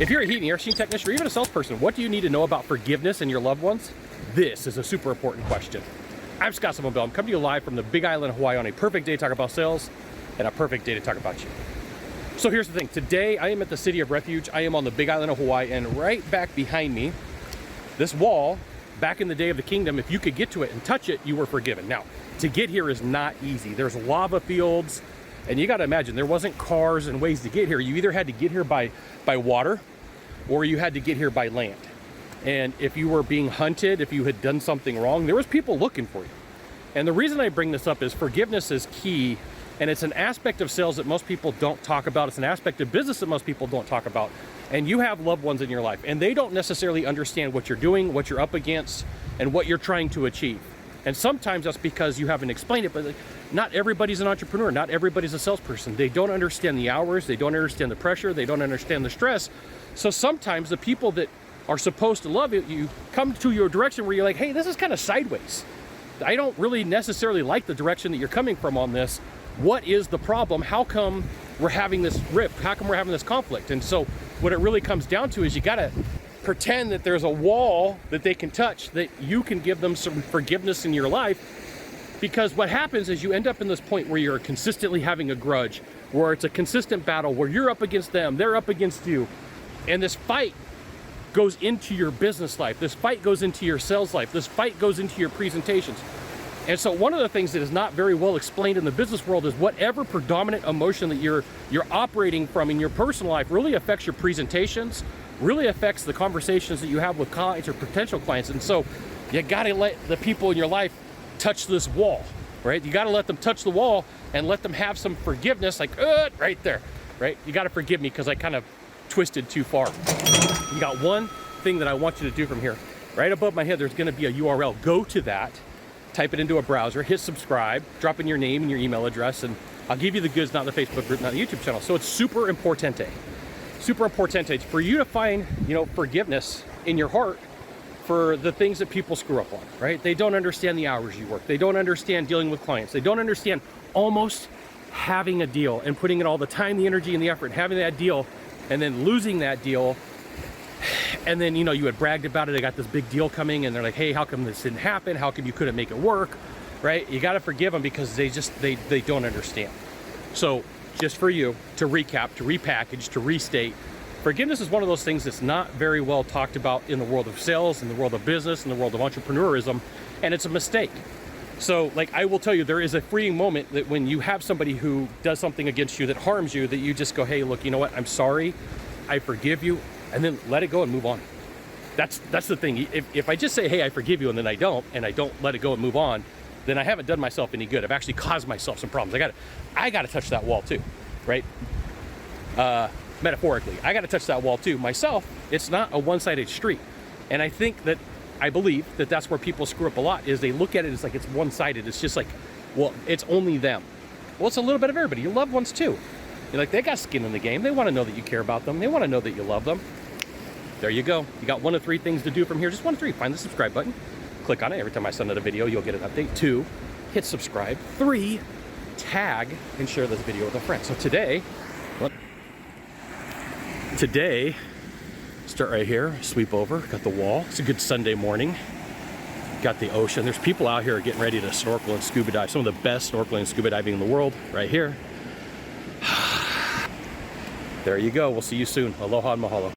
If you're a heat and air conditioning technician or even a salesperson, what do you need to know about forgiveness and your loved ones? This is a super important question. I'm Scott Sylvan Bell. I'm coming to you live from the Big Island of Hawaii on a perfect day to talk about sales and a perfect day to talk about you. So here's the thing. Today, I am at the City of Refuge. I am on the Big Island of Hawaii, and right back behind me, this wall, back in the day of the kingdom, if you could get to it and touch it, you were forgiven. Now, to get here is not easy. There's lava fields, and you got to imagine there wasn't cars and ways to get here. You either had to get here by water or you had to get here by land. And if you were being hunted, if you had done something wrong, there was people looking for you. And the reason I bring this up is forgiveness is key, and it's an aspect of sales that most people don't talk about. It's an aspect of business that most people don't talk about. And you have loved ones in your life, and they don't necessarily understand what you're doing, what you're up against, and what you're trying to achieve. And sometimes that's because you haven't explained it, but not everybody's an entrepreneur. Not everybody's a salesperson. They don't understand the hours. They don't understand the pressure. They don't understand the stress. So sometimes the people that are supposed to love you come to your direction where you're like, hey, this is kind of sideways. I don't really necessarily like the direction that you're coming from on this. What is the problem? How come we're having this rip? How come we're having this conflict? And so what it really comes down to is you got to pretend that there's a wall that they can touch, that you can give them some forgiveness in your life. Because what happens is you end up in this point where you're consistently having a grudge, where it's a consistent battle, where you're up against them, they're up against you. And this fight goes into your business life. This fight goes into your sales life. This fight goes into your presentations. And so one of the things that is not very well explained in the business world is whatever predominant emotion that you're operating from in your personal life really affects your presentations, really affects the conversations that you have with clients or potential clients. And so you got to let the people in your life touch this wall, right? You got to let them touch the wall and let them have some forgiveness, like right there, right? You got to forgive me because I kind of twisted too far. You got one thing that I want you to do from here. Right above my head, there's going to be a URL. Go to that, type it into a browser, hit subscribe, drop in your name and your email address, and I'll give you the goods, not the Facebook group, not the YouTube channel. So it's super importante for you to find, forgiveness in your heart for the things that people screw up on, right? They don't understand the hours you work. They don't understand dealing with clients. They don't understand almost having a deal and putting in all the time, the energy, and the effort, and having that deal, and then losing that deal. And then, you had bragged about it. I got this big deal coming, and they're like, hey, how come this didn't happen? How come you couldn't make it work, right? You got to forgive them because they don't understand. So just for you to recap, to repackage, to restate, forgiveness is one of those things that's not very well talked about in the world of sales, in the world of business, in the world of entrepreneurism, and it's a mistake. So I will tell you, there is a freeing moment that when you have somebody who does something against you that harms you, that you just go, hey, look, you know what? I'm sorry. I forgive you. And then let it go and move on. That's the thing. If I just say, hey, I forgive you, and then I don't let it go and move on, then I haven't done myself any good. I've actually caused myself some problems. I got to touch that wall too, right? Metaphorically, I got to touch that wall too. Myself, it's not a one-sided street. And I believe that that's where people screw up a lot, is they look at it as like it's one-sided. It's just like, well, it's only them. Well, it's a little bit of everybody. Your loved ones too. You're like, they got skin in the game. They want to know that you care about them. They want to know that you love them. There you go. You got one of three things to do from here. Just one of three. Find the subscribe button. Click on it. Every time I send out a video, you'll get an update. 2, hit subscribe. 3, tag and share this video with a friend. So today, start right here, sweep over, got the wall. It's a good Sunday morning. Got the ocean. There's people out here getting ready to snorkel and scuba dive. Some of the best snorkeling and scuba diving in the world right here. There you go. We'll see you soon. Aloha and mahalo.